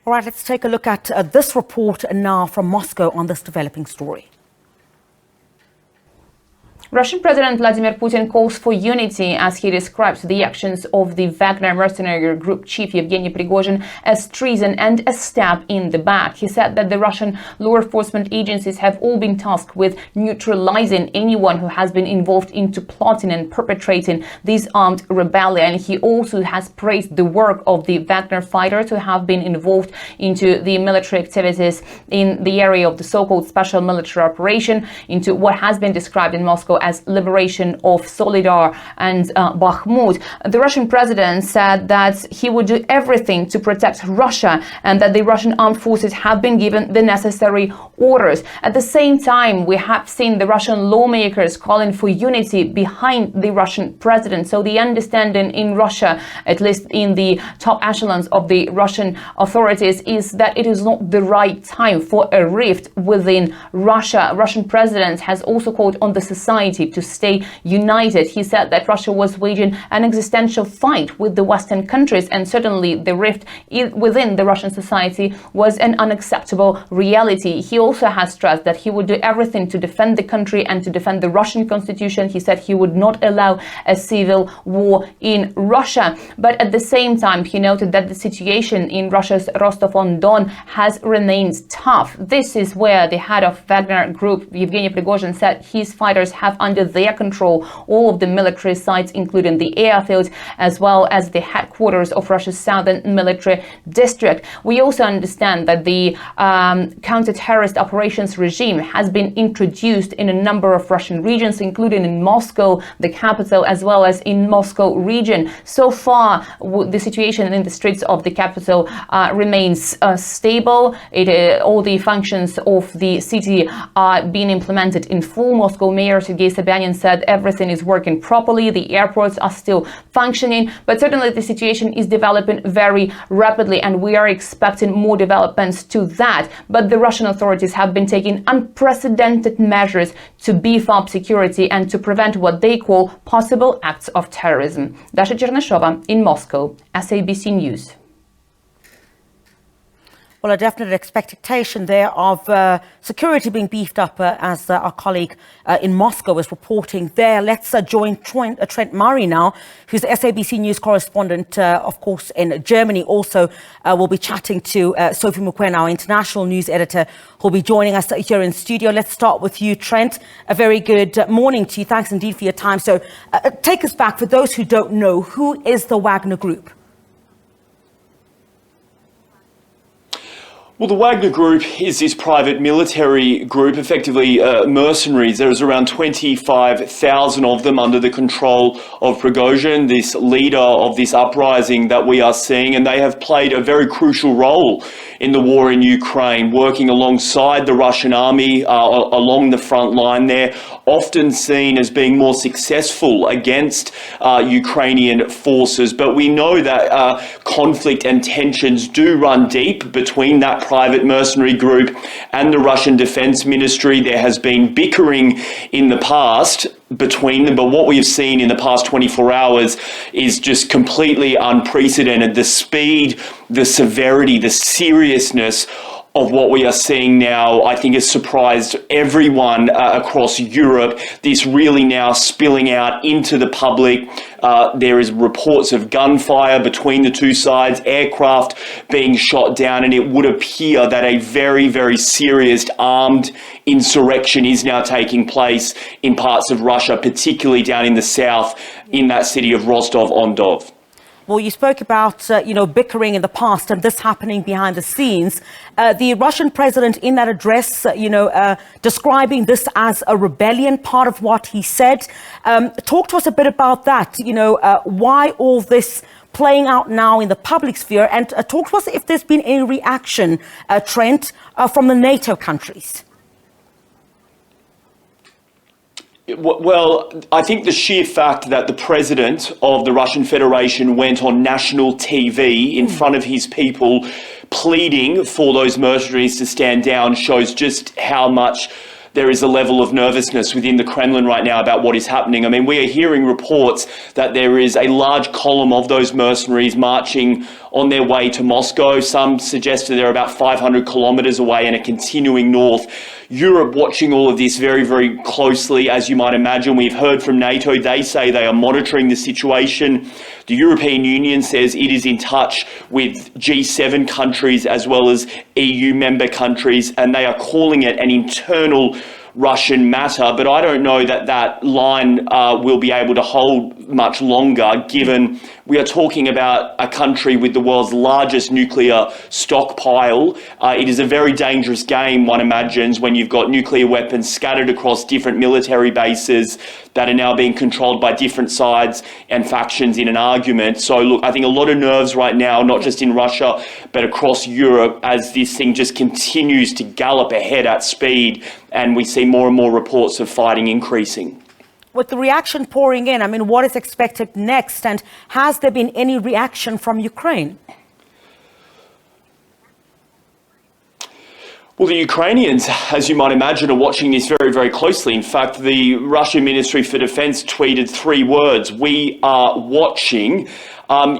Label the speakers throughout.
Speaker 1: All right, let's take a look at this report now from Moscow on this developing story.
Speaker 2: Russian President Vladimir Putin calls for unity as he describes the actions of the Wagner mercenary group chief Yevgeny Prigozhin as treason and a stab in the back. He said that the Russian law enforcement agencies have all been tasked with neutralizing anyone who has been involved into plotting and perpetrating this armed rebellion. He also has praised the work of the Wagner fighters who have been involved into the military activities in the area of the so-called special military operation, into what has been described in Moscow as liberation of Solidar and Bakhmut. The Russian president said that he would do everything to protect Russia and that the Russian armed forces have been given the necessary orders. At the same time, we have seen the Russian lawmakers calling for unity behind the Russian president. So the understanding in Russia, at least in the top echelons of the Russian authorities, is that it is not the right time for a rift within Russia. Russian president has also called on the society to stay united. He said that Russia was waging an existential fight with the Western countries, and certainly the rift within the Russian society was an unacceptable reality. He also has stressed that he would do everything to defend the country and to defend the Russian constitution. He said he would not allow a civil war in Russia. But at the same time, he noted that the situation in Russia's Rostov-on-Don has remained tough. This is where the head of Wagner Group, Yevgeny Prigozhin, said his fighters have under their control all of the military sites, including the airfields, as well as the headquarters of Russia's southern military district. We also understand that the counter-terrorist operations regime has been introduced in a number of Russian regions, including in Moscow, the capital, as well as in Moscow region. So far, the situation in the streets of the capital remains stable. All the functions of the city are being implemented in full. Moscow Mayor Sergei Sobyanin said everything is working properly. The airports are still functioning, but certainly the situation is developing very rapidly, and we are expecting more developments to that. But the Russian authorities have been taking unprecedented measures to beef up security and to prevent what they call possible acts of terrorism. Dasha Cherneshova in Moscow, SABC News.
Speaker 1: Well, a definite expectation there of security being beefed up, as our colleague in Moscow is reporting there. Let's join Trent Murray now, who's the SABC News correspondent, of course, in Germany. Also, we'll be chatting to Sophie Mukwen, our international news editor, who'll be joining us here in studio. Let's start with you, Trent. A very good morning to you. Thanks indeed for your time. So take us back. For those who don't know, who is the Wagner Group?
Speaker 3: Well, the Wagner Group is this private military group, effectively mercenaries. There's around 25,000 of them under the control of Prigozhin, this leader of this uprising that we are seeing, and they have played a very crucial role in the war in Ukraine, working alongside the Russian army along the front line there, often seen as being more successful against Ukrainian forces. But we know that conflict and tensions do run deep between that private mercenary group and the Russian Defense Ministry. There has been bickering in the past between them, but what we have seen in the past 24 hours is just completely unprecedented. The speed, the severity, the seriousness of what we are seeing now, I think, has surprised everyone across Europe. This really now spilling out into the public. There is reports of gunfire between the two sides, aircraft being shot down, and it would appear that a very, very serious armed insurrection is now taking place in parts of Russia, particularly down in the south, in that city of Rostov-on-Don.
Speaker 1: Well, you spoke about, bickering in the past and this happening behind the scenes. The Russian president in that address, describing this as a rebellion, part of what he said. Talk to us a bit about that, why all this playing out now in the public sphere, and talk to us if there's been any reaction, Trent, from the NATO countries.
Speaker 3: Well, I think the sheer fact that the president of the Russian Federation went on national TV in front of his people pleading for those mercenaries to stand down shows just how much there is a level of nervousness within the Kremlin right now about what is happening. I mean, we are hearing reports that there is a large column of those mercenaries marching on their way to Moscow. Some suggested they're about 500 kilometers away and are continuing north. Europe watching all of this very, very closely, as you might imagine. We've heard from NATO. They say they are monitoring the situation. The European Union says it is in touch with G7 countries as well as EU member countries, and they are calling it an internal Russian matter, but I don't know that that line will be able to hold much longer, given we are talking about a country with the world's largest nuclear stockpile. It is a very dangerous game, one imagines, when you've got nuclear weapons scattered across different military bases that are now being controlled by different sides and factions in an argument. So look, I think a lot of nerves right now, not just in Russia, but across Europe, as this thing just continues to gallop ahead at speed, and we see more and more reports of fighting increasing.
Speaker 1: With the reaction pouring in, I mean, what is expected next? And has there been any reaction from Ukraine?
Speaker 3: Well, the Ukrainians, as you might imagine, are watching this very, very closely. In fact, the Russian Ministry for Defense tweeted 3 words: "We are watching."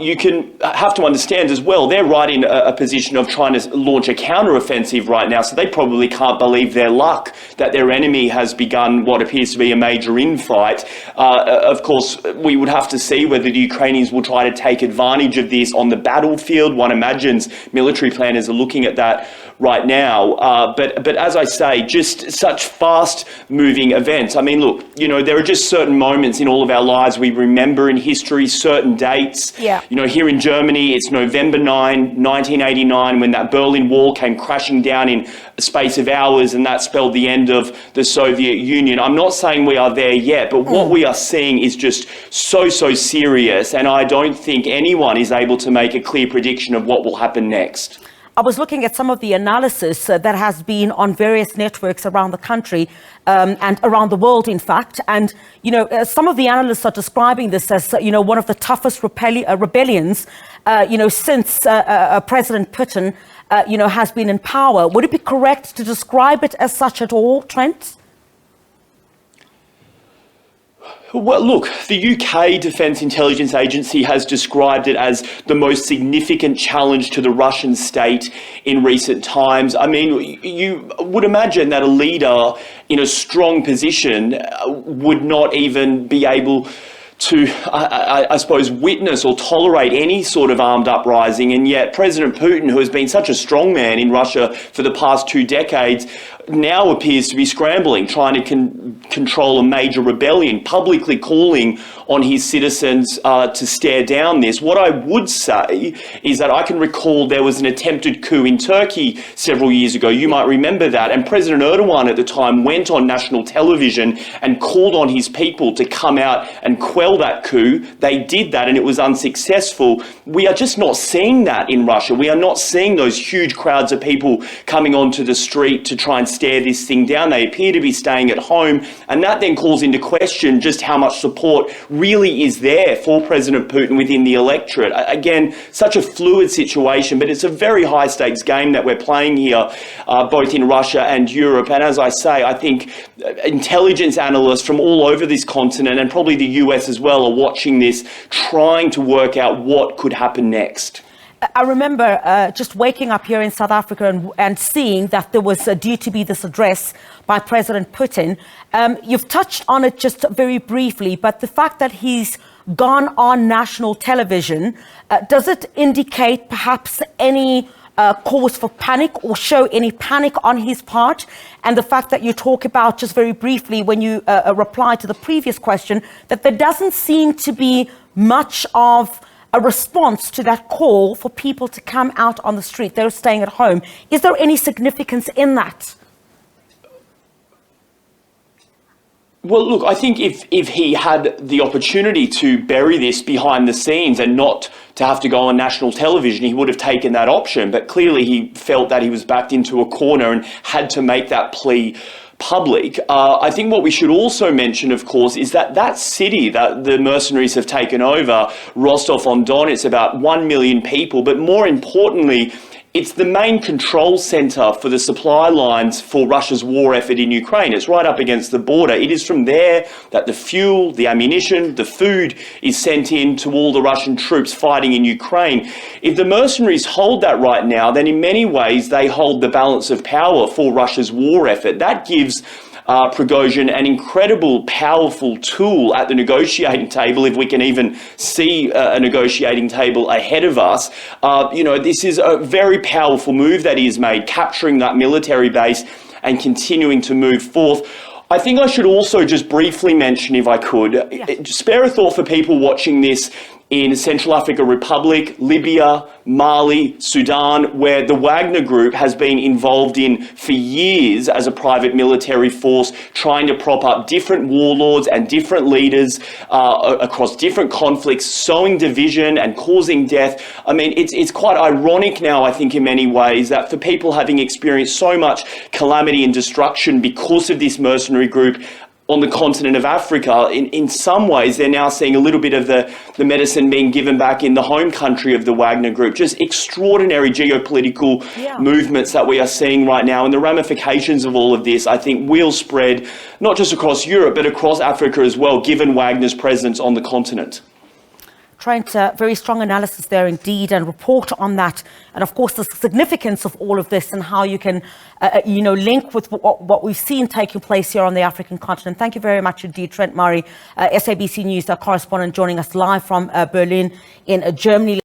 Speaker 3: You can have to understand as well, they're right in a position of trying to launch a counter-offensive right now, so they probably can't believe their luck that their enemy has begun what appears to be a major infight. Of course, we would have to see whether the Ukrainians will try to take advantage of this on the battlefield. One imagines military planners are looking at that right now. But as I say, just such fast-moving events. I mean, look, you know, there are just certain moments in all of our lives we remember in history, certain dates.
Speaker 1: Yeah.
Speaker 3: You know, here in Germany, it's November 9, 1989, when that Berlin Wall came crashing down in a space of hours, and that spelled the end of the Soviet Union. I'm not saying we are there yet, but what we are seeing is just so serious, and I don't think anyone is able to make a clear prediction of what will happen next.
Speaker 1: I was looking at some of the analysis that has been on various networks around the country and around the world, in fact. And, you know, some of the analysts are describing this as, you know, one of the toughest rebellions, you know, since President Putin, you know, has been in power. Would it be correct to describe it as such at all, Trent?
Speaker 3: Well, look, the UK Defence Intelligence Agency has described it as the most significant challenge to the Russian state in recent times. I mean, you would imagine that a leader in a strong position would not even be able to, I suppose, witness or tolerate any sort of armed uprising. And yet President Putin, who has been such a strong man in Russia for the past 2 decades, now appears to be scrambling, trying to control a major rebellion, publicly calling on his citizens to stare down this. What I would say is that I can recall there was an attempted coup in Turkey several years ago. You might remember that. And President Erdogan at the time went on national television and called on his people to come out and quell that coup. They did that, and it was unsuccessful. We are just not seeing that in Russia. We are not seeing those huge crowds of people coming onto the street to try and stare this thing down. They appear to be staying at home, and that then calls into question just how much support really is there for President Putin within the electorate. Again, such a fluid situation, but it's a very high stakes game that we're playing here, both in Russia and Europe. And as I say, I think intelligence analysts from all over this continent, and probably the US as well, are watching this, trying to work out what could happen next.
Speaker 1: I remember just waking up here in South Africa and seeing that there was due to be this address by President Putin. You've touched on it just very briefly, but the fact that he's gone on national television, does it indicate perhaps any cause for panic or show any panic on his part? And the fact that you talk about, just very briefly, when you reply to the previous question, that there doesn't seem to be much of a response to that call for people to come out on the street. They're staying at home. Is there any significance in that?
Speaker 3: Well, look, I think if he had the opportunity to bury this behind the scenes and not to have to go on national television, he would have taken that option. But clearly he felt that he was backed into a corner and had to make that plea public. I think what we should also mention, of course, is that that city that the mercenaries have taken over, Rostov-on-Don, it's about 1 million people, but more importantly, it's the main control centre for the supply lines for Russia's war effort in Ukraine. It's right up against the border. It is from there that the fuel, the ammunition, the food is sent in to all the Russian troops fighting in Ukraine. If the mercenaries hold that right now, then in many ways they hold the balance of power for Russia's war effort. That gives Prigozhin an incredible, powerful tool at the negotiating table, if we can even see a negotiating table ahead of us. This is a very powerful move that he has made, capturing that military base and continuing to move forth. I think I should also just briefly mention, if I could, spare a thought for people watching this in Central African Republic, Libya, Mali, Sudan, where the Wagner Group has been involved in for years as a private military force, trying to prop up different warlords and different leaders across different conflicts, sowing division and causing death. I mean, it's quite ironic now, I think, in many ways, that for people having experienced so much calamity and destruction because of this mercenary group on the continent of Africa, in some ways, they're now seeing a little bit of the medicine being given back in the home country of the Wagner Group. Just extraordinary geopolitical movements that we are seeing right now. And the ramifications of all of this, I think, will spread not just across Europe, but across Africa as well, given Wagner's presence on the continent.
Speaker 1: Trent, very strong analysis there indeed, and report on that. And of course, the significance of all of this and how you can, link with what we've seen taking place here on the African continent. Thank you very much indeed, Trent Murray, SABC News correspondent, joining us live from Berlin in Germany.